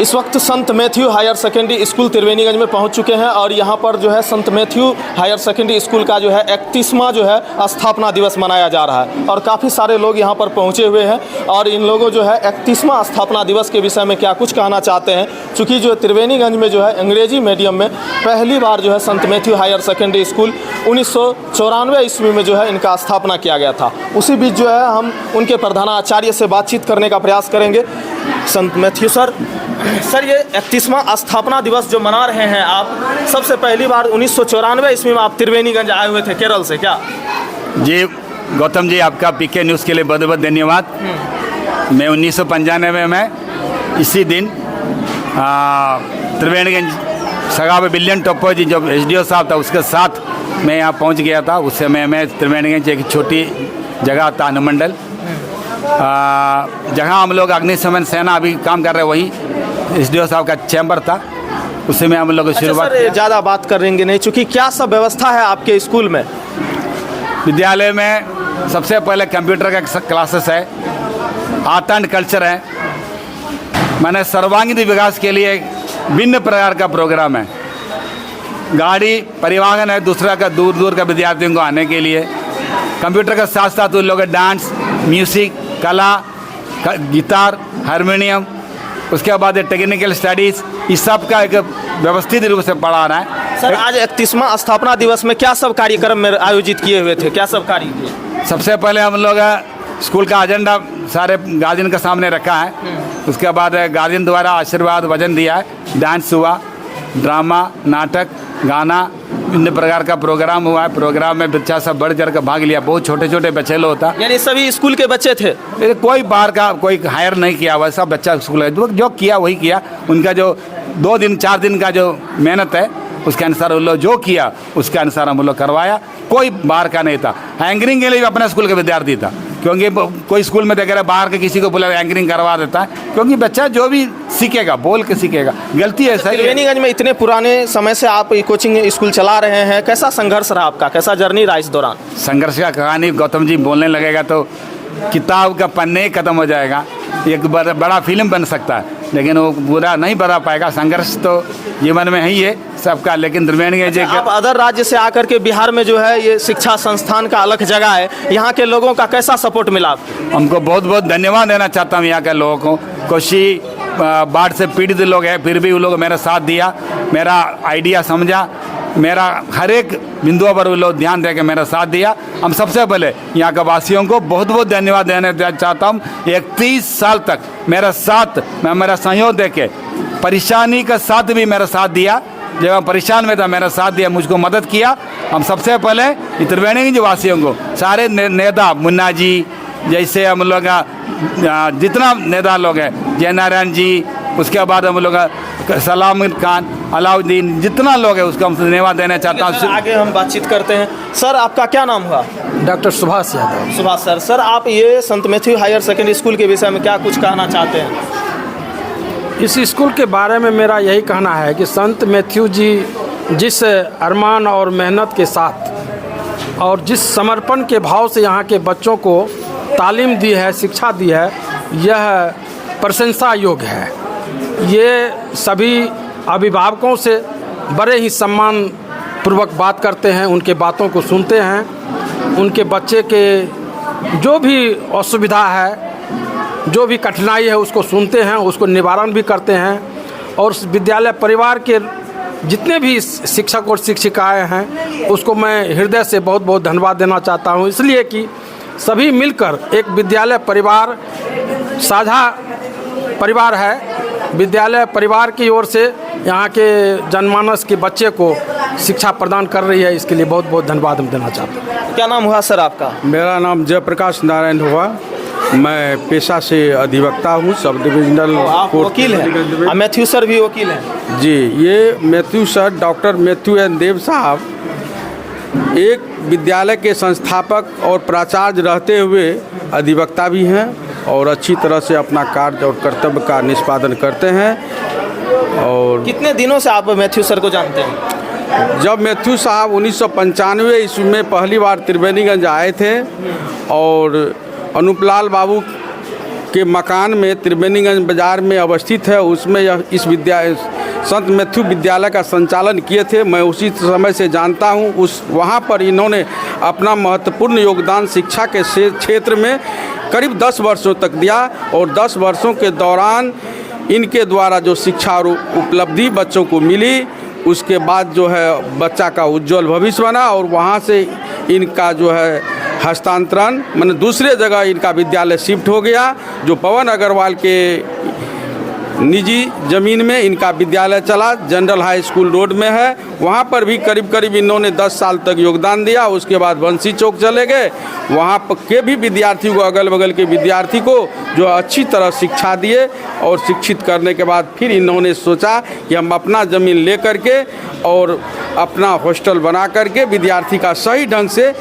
इस वक्त Sant Matthew higher secondary school Triveniganj में पहुंच चुके हैं और यहां पर जो है संत मैथ्यू हायर सेकेंडरी स्कूल का जो है 31वां जो है स्थापना दिवस मनाया जा रहा है और काफ़ी सारे लोग यहां पर पहुंचे हुए हैं और इन लोगों जो है 31वां स्थापना दिवस के विषय में क्या कुछ कहना चाहते हैं। चूँकि जो त्रिवेणीगंज में जो है अंग्रेजी मीडियम में पहली बार जो है संत मैथ्यू हायर सेकेंडरी स्कूल 1994 ईस्वी में जो है इनका स्थापना किया गया था। उसी बीच जो है हम उनके प्रधानाचार्य से बातचीत करने का प्रयास करेंगे। संत मैथ्यू सर, ये 31वां स्थापना दिवस जो मना रहे हैं आप, सबसे पहली बार 1994 ईस्वी में आप त्रिवेणीगंज आए हुए थे केरल से क्या? जी गौतम जी, आपका पीके न्यूज़ के लिए बहुत बहुत धन्यवाद। मैं 1995 में इसी दिन त्रिवेणीगंज सगावे बिलियन टोप्पो जी जो SDO साहब था उसके साथ मैं यहाँ पहुँच गया था। उस समय मैं त्रिवेणीगंज एक छोटी जगह था अनुमंडल, जहाँ हम लोग अग्निशमन सेना अभी काम कर रहे, वही SDO साहब का चैम्बर था, उसी में हम लोग शुरुआत। ज़्यादा बात करेंगे नहीं, चूँकि क्या सब व्यवस्था है आपके स्कूल में? विद्यालय में सबसे पहले कंप्यूटर का क्लासेस है, आर्ट एंड कल्चर है, मैंने सर्वांगीण विकास के लिए भिन्न प्रकार का प्रोग्राम है, गाड़ी परिवहन है दूसरा का दूर दूर का विद्यार्थियों को आने के लिए, कंप्यूटर के साथ साथ उन लोग डांस, म्यूज़िक, कला, गिटार, हारमोनियम, उसके बाद टेक्निकल स्टडीज़, इस सब का एक व्यवस्थित रूप से पढ़ाना है। सर, आज 31वां स्थापना दिवस में क्या सब कार्यक्रम में आयोजित किए हुए थे, क्या सब कार्य किए? सबसे पहले हम लोग स्कूल का एजेंडा सारे गार्जियन के सामने रखा है, उसके बाद गार्जियन द्वारा आशीर्वाद वचन दिया है, डांस हुआ, ड्रामा, नाटक, गाना, भिन्न प्रकार का प्रोग्राम हुआ है। प्रोग्राम में बच्चा सब बढ़ चढ़ कर भाग लिया, बहुत छोटे छोटे बच्चे लोग होता, यानी सभी स्कूल के बच्चे थे? कोई बाहर का कोई हायर नहीं किया हुआ, सब बच्चा स्कूल जो किया वही किया। उनका जो 2 दिन 4 दिन का जो मेहनत है उसके अनुसार उन लोग जो किया उसके अनुसार हम लोग करवाया, कोई बाहर का नहीं था। एंकरिंग के लिए भी अपने स्कूल का विद्यार्थी था, क्योंकि कोई स्कूल में देख रहा बाहर के किसी को बोला एंकरिंग करवा देता है, क्योंकि बच्चा जो भी सीखेगा बोल के सीखेगा। गलती है सर। त्रिवेणीगंज में इतने पुराने समय से आप कोचिंग स्कूल चला रहे हैं, कैसा संघर्ष रहा आपका, कैसा जर्नी रहा इस दौरान? संघर्ष का कहानी गौतम जी बोलने लगेगा तो किताब का पन्ने खत्म हो जाएगा, एक बड़ा फिल्म बन सकता है, लेकिन वो पूरा नहीं बना पाएगा। संघर्ष तो जीवन में ही है सबका, लेकिन त्रिवेणीगंज आप अदर राज्य से आकर के बिहार में जो है ये शिक्षा संस्थान का अलग जगह है, यहाँ के लोगों का कैसा सपोर्ट मिला? हमको बहुत बहुत धन्यवाद देना चाहता हूँ यहाँ के लोगों को। कोशी बाढ़ से पीड़ित लोग हैं, फिर भी उन लोग मेरा साथ दिया, मेरा आइडिया समझा, मेरा हर एक बिंदुओं पर वो लोग ध्यान दे के मेरा साथ दिया। हम सबसे पहले यहाँ के वासियों को बहुत बहुत धन्यवाद देना चाहता हूँ। 31 साल तक मेरा साथ, मेरा सहयोग दे के, परेशानी का साथ भी मेरा साथ दिया, जब मैं परेशान में था मेरा साथ दिया, मुझको मदद किया। हम सबसे पहले त्रिवेणीगंज वासियों को, सारे नेता, मुन्ना जी जैसे हम लोग जितना नेता लोग हैं, जय नारायण जी, उसके बाद हम लोग सलाम खान, अलाउद्दीन, जितना लोग हैं उसको हम धन्यवाद देना चाहता हूँ। आगे हम बातचीत करते हैं। सर, आपका क्या नाम हुआ? डॉक्टर सुभाष यादव। सुभाष सर, आप ये संत मैथ्यू हायर सेकेंडरी स्कूल के विषय में क्या कुछ कहना चाहते हैं? इस स्कूल के बारे में मेरा यही कहना है कि संत मैथ्यू जी जिस अरमान और मेहनत के साथ और जिस समर्पण के भाव से यहाँ के बच्चों को तालीम दी है, शिक्षा दी है, यह प्रशंसा योग्य है। ये सभी अभिभावकों से बड़े ही सम्मान पूर्वक बात करते हैं, उनके बातों को सुनते हैं, उनके बच्चे के जो भी असुविधा है, जो भी कठिनाई है उसको सुनते हैं, उसको निवारण भी करते हैं। और विद्यालय परिवार के जितने भी शिक्षक और शिक्षिकाएं हैं उसको मैं हृदय से बहुत बहुत धन्यवाद देना चाहता हूं, इसलिए कि सभी मिलकर एक विद्यालय परिवार साझा परिवार है। विद्यालय परिवार की ओर से यहाँ के जनमानस के बच्चे को शिक्षा प्रदान कर रही है, इसके लिए बहुत बहुत धन्यवाद हम देना चाहते हैं। क्या नाम हुआ सर आपका? मेरा नाम जयप्रकाश नारायण हुआ, मैं पेशा से अधिवक्ता हूँ, सब डिविजनल वकील हैं। मैथ्यू सर भी वकील हैं जी। ये Matthew sir, doctor Matthew N Dev साहब एक विद्यालय के संस्थापक और प्राचार्य रहते हुए अधिवक्ता भी हैं और अच्छी तरह से अपना कार्य और कर्तव्य का निष्पादन करते हैं। और कितने दिनों से आप मैथ्यू सर को जानते हैं? जब मैथ्यू साहब 1995 ईस्वी में पहली बार त्रिवेणीगंज आए थे और अनूपलाल बाबू के मकान में त्रिवेणीगंज बाज़ार में अवस्थित है, उसमें इस संत मैथ्यू विद्यालय का संचालन किए थे। मैं उसी समय से जानता हूँ। वहाँ पर इन्होंने अपना महत्वपूर्ण योगदान शिक्षा के क्षेत्र में करीब 10 वर्षों तक दिया और 10 वर्षों के दौरान इनके द्वारा जो शिक्षा और उपलब्धि बच्चों को मिली, उसके बाद जो है बच्चा का उज्जवल भविष्य बना और वहाँ से इनका जो है हस्तांतरण मैंने दूसरे जगह इनका विद्यालय शिफ्ट हो गया, जो पवन अग्रवाल के निजी ज़मीन में इनका विद्यालय चला, जनरल हाई स्कूल रोड में है। वहाँ पर भी करीब करीब इन्होंने 10 साल तक योगदान दिया। उसके बाद बंसी चौक चले गए, वहाँ पर के भी विद्यार्थी को, अगल बगल के विद्यार्थी को जो अच्छी तरह शिक्षा दिए और शिक्षित करने के बाद फिर इन्होंने सोचा कि हम अपना ज़मीन ले करके और अपना हॉस्टल बना करके विद्यार्थी का सही ढंग से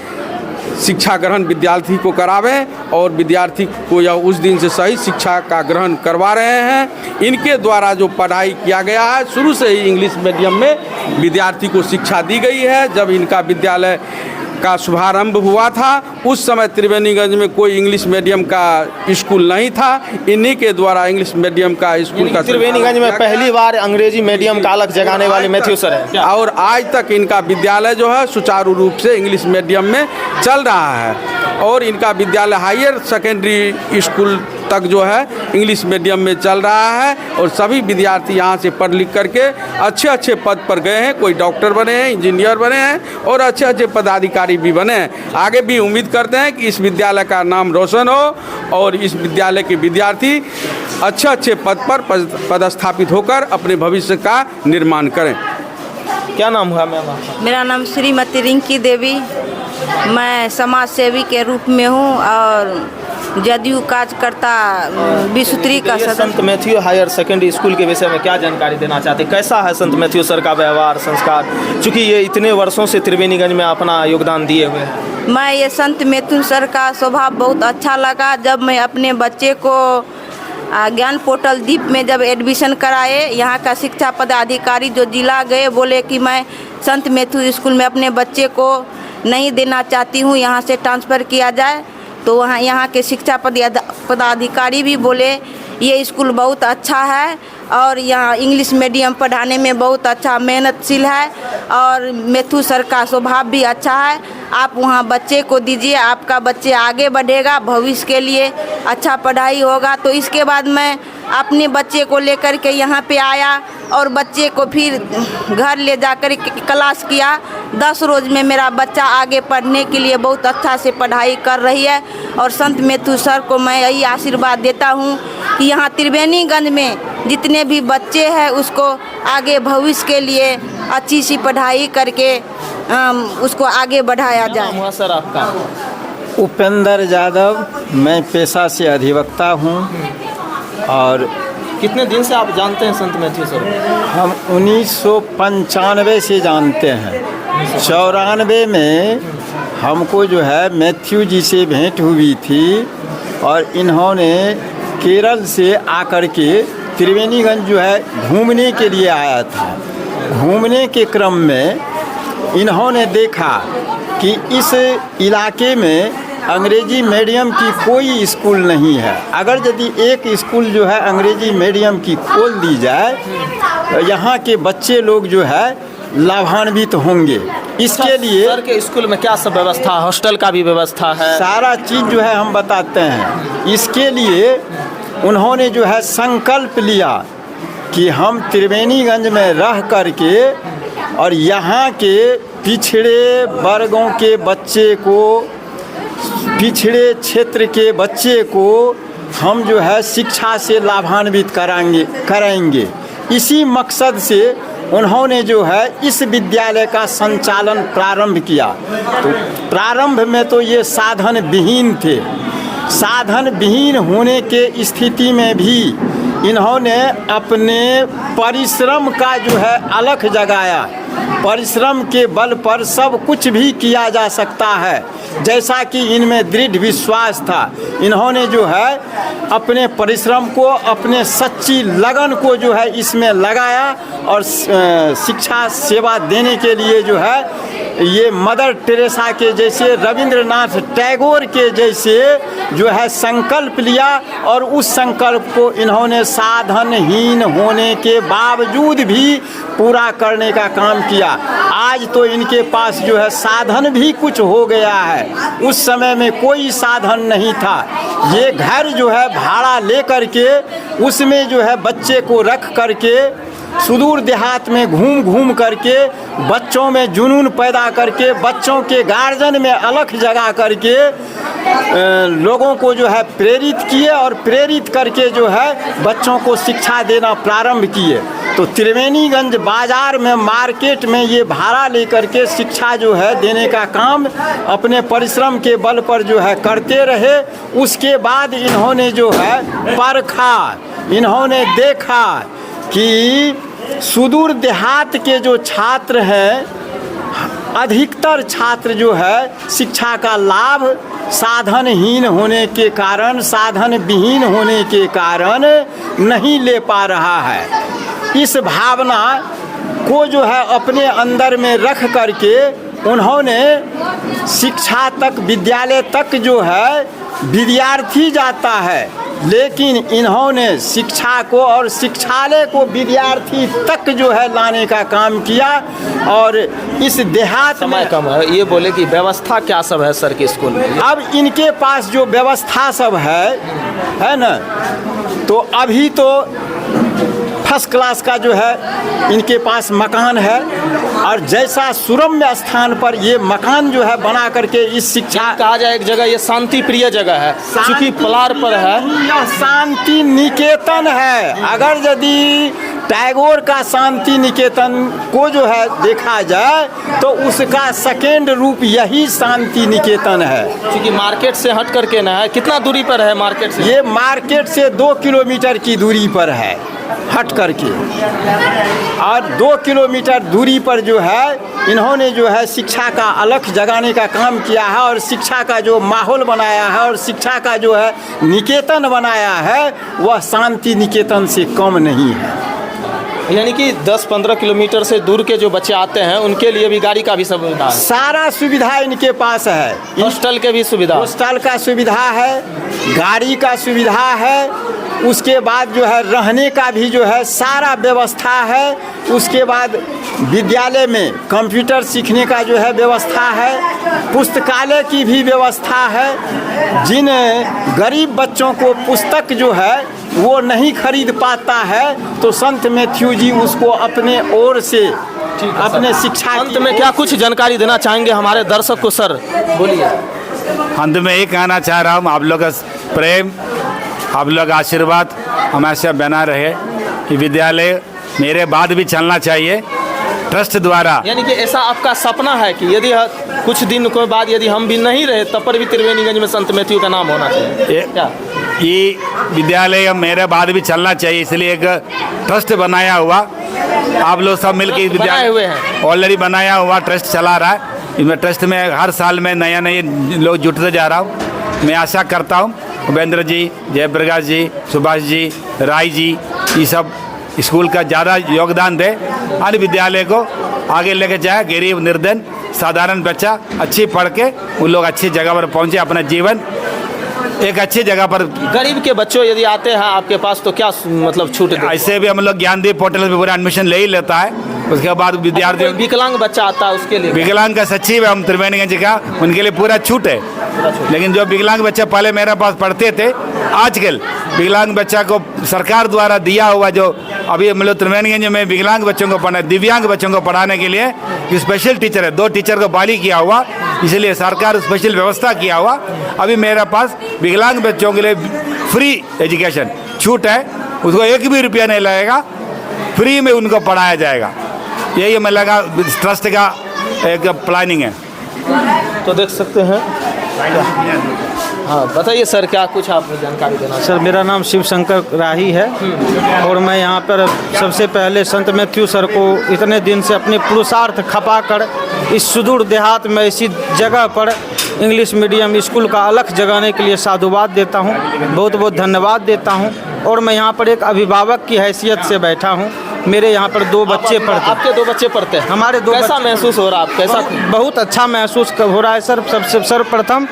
शिक्षा ग्रहण विद्यार्थी को करावें और विद्यार्थी को यह उस दिन से सही शिक्षा का ग्रहण करवा रहे हैं। इनके द्वारा जो पढ़ाई किया गया है, शुरू से ही इंग्लिश मीडियम में विद्यार्थी को शिक्षा दी गई है। जब इनका विद्यालय का शुभारंभ हुआ था उस समय त्रिवेणीगंज में कोई इंग्लिश मीडियम का स्कूल नहीं था। इन्हीं के द्वारा इंग्लिश मीडियम का स्कूल का त्रिवेणीगंज में पहली बार अंग्रेजी मीडियम का अलग जगाने वाले मैथ्यू सर हैं और आज तक इनका विद्यालय जो है सुचारू रूप से इंग्लिश मीडियम में चल रहा है और इनका विद्यालय हायर सेकेंडरी स्कूल तक जो है इंग्लिश मीडियम में चल रहा है और सभी विद्यार्थी यहाँ से पढ़ लिख करके अच्छे अच्छे पद पर गए हैं। कोई डॉक्टर बने हैं, इंजीनियर बने हैं और अच्छे अच्छे पदाधिकारी भी बने हैं। आगे भी उम्मीद करते हैं कि इस विद्यालय का नाम रोशन हो और इस विद्यालय के विद्यार्थी अच्छे अच्छे पद पर पदस्थापित होकर अपने भविष्य का निर्माण करें। क्या नाम हुआ मैम आपका? मेरा नाम श्रीमती रिंकी देवी, मैं समाज सेवी के रूप में हूँ और जदयू कार्यकर्ता विसूत्री का ये सदस्य। संत मैथ्यू हायर सेकेंडरी स्कूल के विषय में क्या जानकारी देना चाहते हैं? कैसा है संत मैथ्यू सर का व्यवहार, संस्कार, चूँकि ये इतने वर्षों से त्रिवेणीगंज में अपना योगदान दिए हुए हैं? मैं ये संत मैथ्यू सर का स्वभाव बहुत अच्छा लगा। जब मैं अपने बच्चे को ज्ञान पोर्टल दीप में जब एडमिशन कराए, यहाँ का शिक्षा पदाधिकारी जो जिला गए बोले कि मैं संत मैथ्यू स्कूल में अपने बच्चे को नहीं देना चाहती हूँ, यहाँ से ट्रांसफ़र किया जाए। तो वहाँ यहाँ के शिक्षा पदाधिकारी भी बोले ये स्कूल बहुत अच्छा है और यहाँ इंग्लिश मीडियम पढ़ाने में बहुत अच्छा मेहनतशील है और मैथ्यू सर का स्वभाव भी अच्छा है। आप वहाँ बच्चे को दीजिए, आपका बच्चे आगे बढ़ेगा, भविष्य के लिए अच्छा पढ़ाई होगा। तो इसके बाद मैं अपने बच्चे को लेकर के यहाँ पे आया और बच्चे को फिर घर ले जाकर क्लास किया। 10 रोज़ में मेरा बच्चा आगे पढ़ने के लिए बहुत अच्छा से पढ़ाई कर रही है और संत मैथ्यू सर को मैं यही आशीर्वाद देता हूँ कि यहाँ त्रिवेणीगंज में जितने भी बच्चे हैं उसको आगे भविष्य के लिए अच्छी सी पढ़ाई करके उसको आगे बढ़ाया जाए। हुआ सर आपका? उपेंद्र यादव, मैं पेशा से अधिवक्ता हूँ और कितने दिन से आप जानते हैं संत मैथ्यू सर? हम 1995 से जानते हैं। 94 में हमको जो है मैथ्यू जी से भेंट हुई थी और इन्होंने केरल से आकर के त्रिवेणीगंज जो है घूमने के लिए आया था। घूमने के क्रम में इन्होंने देखा कि इस इलाके में अंग्रेजी मीडियम की कोई स्कूल नहीं है। अगर यदि एक स्कूल जो है अंग्रेजी मीडियम की खोल दी जाए तो यहाँ के बच्चे लोग जो है लाभान्वित होंगे। इसके लिए सर के स्कूल में क्या सब व्यवस्था, हॉस्टल का भी व्यवस्था है? सारा चीज़ जो है हम बताते हैं। इसके लिए उन्होंने जो है संकल्प लिया कि हम त्रिवेणीगंज में रह करके और यहाँ के पिछड़े वर्गों के बच्चे को, पिछड़े क्षेत्र के बच्चे को हम जो है शिक्षा से लाभान्वित कराएंगे। इसी मकसद से उन्होंने जो है इस विद्यालय का संचालन प्रारंभ किया। तो प्रारंभ में तो ये साधन विहीन थे। साधन विहीन होने के स्थिति में भी इन्होंने अपने परिश्रम का जो है अलख जगाया परिश्रम के बल पर सब कुछ भी किया जा सकता है, जैसा कि इनमें दृढ़ विश्वास था। इन्होंने जो है अपने परिश्रम को, अपने सच्ची लगन को जो है इसमें लगाया और शिक्षा सेवा देने के लिए जो है ये मदर टेरेसा के जैसे, रविंद्रनाथ टैगोर के जैसे जो है संकल्प लिया और उस संकल्प को इन्होंने साधनहीन होने के बावजूद भी पूरा करने का काम किया। आज तो इनके पास जो है साधन भी कुछ हो गया है, उस समय में कोई साधन नहीं था। ये घर जो है भाड़ा ले करके उसमें जो है बच्चे को रख करके सुदूर देहात में घूम घूम करके बच्चों में जुनून पैदा करके, बच्चों के गार्जियन में अलख जगा करके लोगों को जो है प्रेरित किए और प्रेरित करके जो है बच्चों को शिक्षा देना प्रारंभ किए। तो त्रिवेणीगंज बाजार में, मार्केट में ये भाड़ा लेकर के शिक्षा जो है देने का काम अपने परिश्रम के बल पर जो है करते रहे। उसके बाद इन्होंने जो है परखा, इन्होंने देखा कि सुदूर देहात के जो छात्र हैं, अधिकतर छात्र जो है शिक्षा का लाभ साधनहीन होने के कारण, साधन विहीन होने के कारण नहीं ले पा रहा है। इस भावना को जो है अपने अंदर में रख करके उन्होंने शिक्षा तक, विद्यालय तक जो है विद्यार्थी जाता है, लेकिन इन्होंने शिक्षा को और शिक्षालय को विद्यार्थी तक जो है लाने का काम किया। और इस देहात समय कम है, ये बोले कि व्यवस्था क्या सब है सर के स्कूल में? अब इनके पास जो व्यवस्था सब है ना, तो अभी तो फर्स्ट क्लास का जो है इनके पास मकान है और जैसा सुरम्य स्थान पर ये मकान जो है बना करके इस शिक्षा, कहा जाए एक जगह ये शांति प्रिय जगह है, क्योंकि पलार पर है, यह शांति निकेतन है। अगर यदि टैगोर का शांति निकेतन को जो है देखा जाए तो उसका सेकेंड रूप यही शांति निकेतन है। क्योंकि मार्केट से हट करके ना है, कितना दूरी पर है मार्केट से? ये मार्केट से 2 किलोमीटर की दूरी पर है हट करके, और 2 किलोमीटर दूरी पर जो है इन्होंने जो है शिक्षा का अलख जगाने का काम किया है और शिक्षा का जो माहौल बनाया है और शिक्षा का जो है निकेतन बनाया है वह शांति निकेतन से कम नहीं है। यानी कि 10-15 किलोमीटर से दूर के जो बच्चे आते हैं उनके लिए भी गाड़ी का भी सुविधा है? सारा सुविधा इनके पास है। हॉस्टल के भी सुविधा? हॉस्टल का सुविधा है, गाड़ी का सुविधा है, उसके बाद जो है रहने का भी जो है सारा व्यवस्था है। उसके बाद विद्यालय में कंप्यूटर सीखने का जो है व्यवस्था है, पुस्तकालय की भी व्यवस्था है। जिन गरीब बच्चों को पुस्तक जो है वो नहीं खरीद पाता है तो संत मैथ्यू जी उसको अपने ओर से अपने शिक्षा अंत में क्या कुछ जानकारी देना चाहेंगे हमारे दर्शक को सर? बोलिए। अंत में ये कहना चाह रहा हूँ, आप लोग का प्रेम, आप लोग का आशीर्वाद हमेशा बना रहे कि विद्यालय मेरे बाद भी चलना चाहिए ट्रस्ट द्वारा। यानी कि ऐसा आपका सपना है कि यदि कुछ दिन के बाद यदि हम भी नहीं रहे तब पर भी त्रिवेणीगंज में संत मैथ्यू का नाम होना चाहिए क्या? ये विद्यालय मेरे बाद भी चलना चाहिए, इसलिए एक ट्रस्ट बनाया हुआ, आप लोग सब मिलकर बनाए हुए हैं, ऑलरेडी बनाया हुआ ट्रस्ट चला रहा है। इसमें ट्रस्ट में हर साल में नए नए लोग जुटते जा रहा हूँ। मैं आशा करता हूँ उपेंद्र जी, जयप्रकाश जी, सुभाष जी, राय जी, ये सब स्कूल का ज़्यादा योगदान दे और विद्यालय को आगे लेके जाए। गरीब निर्धन साधारण बच्चा अच्छी पढ़ के उन लोग अच्छी जगह पर पहुँचे, अपना जीवन एक अच्छी जगह पर। गरीब के बच्चों यदि आते हैं आपके पास तो क्या मतलब छूट? ऐसे भी हम लोग ज्ञानदीप पोर्टल पे पूरा एडमिशन ले ही लेता है। उसके बाद विद्यार्थी, विकलांग बच्चा आता है उसके लिए, विकलांग का सचिव है हम त्रिवेणीगंज का, उनके लिए पूरा छूट है। लेकिन जो विकलांग बच्चा पहले मेरे पास पढ़ते थे, आजकल विकलांग बच्चा को सरकार द्वारा दिया हुआ जो अभी हम लोग त्रिवेणीगंज में विकलांग बच्चों को पढ़ा, दिव्यांग बच्चों को पढ़ाने के लिए स्पेशल टीचर है, 2 टीचर को बहाली किया हुआ, इसलिए सरकार स्पेशल व्यवस्था किया हुआ। अभी मेरे पास विकलांग बच्चों के लिए फ्री एजुकेशन छूट है, उसको 1 भी रुपया नहीं लगेगा, फ्री में उनको पढ़ाया जाएगा। यही हमें लगा ट्रस्ट का एक प्लानिंग है। तो देख सकते हैं हाँ बताइए सर, क्या कुछ आप जानकारी देना सर मेरा नाम शिव शंकर राही है और मैं यहाँ पर सबसे पहले संत मैथ्यू सर को इतने दिन से अपने पुरुषार्थ खपा कर इस सुदूर देहात में ऐसी जगह पर इंग्लिश मीडियम स्कूल का अलख जगाने के लिए साधुवाद देता हूँ, बहुत बहुत धन्यवाद देता हूँ। और मैं यहाँ पर एक अभिभावक की हैसियत से बैठा हूँ। मेरे यहाँ पर 2 बच्चे पढ़ते हैं। आपके 2 बच्चे पढ़ते हैं? हमारे 2 कैसा महसूस हो रहा है? कैसा? बहुत अच्छा महसूस हो रहा है सर। सबसे सर्वप्रथम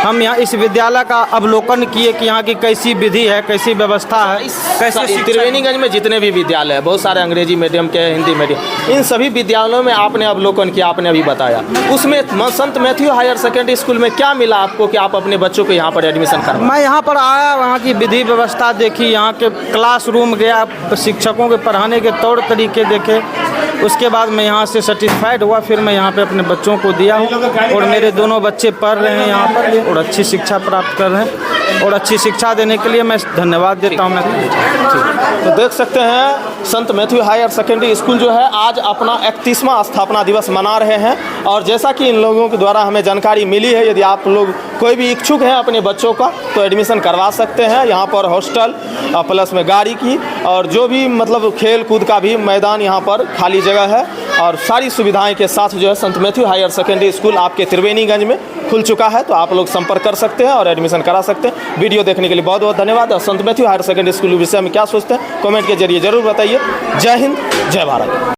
हम यहाँ इस विद्यालय का अवलोकन किए कि यहाँ की कैसी विधि है, कैसी व्यवस्था है, कैसे त्रिवेणीगंज में जितने भी विद्यालय हैं, बहुत सारे अंग्रेजी मीडियम के, हिंदी मीडियम, इन सभी विद्यालयों में आपने अवलोकन किया, आपने अभी बताया, उसमें संत मैथ्यू हायर सेकेंडरी स्कूल में क्या मिला आपको कि आप अपने बच्चों को यहाँ पर एडमिशन करवाएं? मैं यहाँ पर आया, वहाँ की विधि व्यवस्था देखी, यहाँ के क्लासरूम गया, शिक्षकों के पढ़ाने के तौर तरीके देखे, उसके बाद मैं यहाँ से सेटिस्फाइड हुआ। फिर मैं यहाँ पे अपने बच्चों को दिया हूँ और मेरे दोनों बच्चे पढ़ रहे हैं यहाँ पर और अच्छी शिक्षा प्राप्त कर रहे हैं और अच्छी शिक्षा देने के लिए मैं धन्यवाद देता हूँ। मैं तो देख सकते हैं संत मैथ्यू हायर सेकेंडरी स्कूल जो है आज अपना 31वां स्थापना दिवस मना रहे हैं और जैसा कि इन लोगों के द्वारा हमें जानकारी मिली है, यदि आप लोग कोई भी इच्छुक हैं अपने बच्चों का तो एडमिशन करवा सकते हैं। यहाँ पर हॉस्टल प्लस में गाड़ी की और जो भी मतलब खेल कूद का भी मैदान यहाँ पर खाली जगह है और सारी सुविधाएं के साथ जो है संत मैथ्यू हायर सेकेंडरी स्कूल आपके त्रिवेणीगंज में खुल चुका है। तो आप लोग संपर्क कर सकते हैं और एडमिशन करा सकते हैं। वीडियो देखने के लिए बहुत बहुत धन्यवाद। और संत मैथ्यू हायर सेकेंडरी स्कूल के विषय में क्या सोचते हैं कमेंट के जरिए जरूर बताइए। जय हिंद, जय भारत।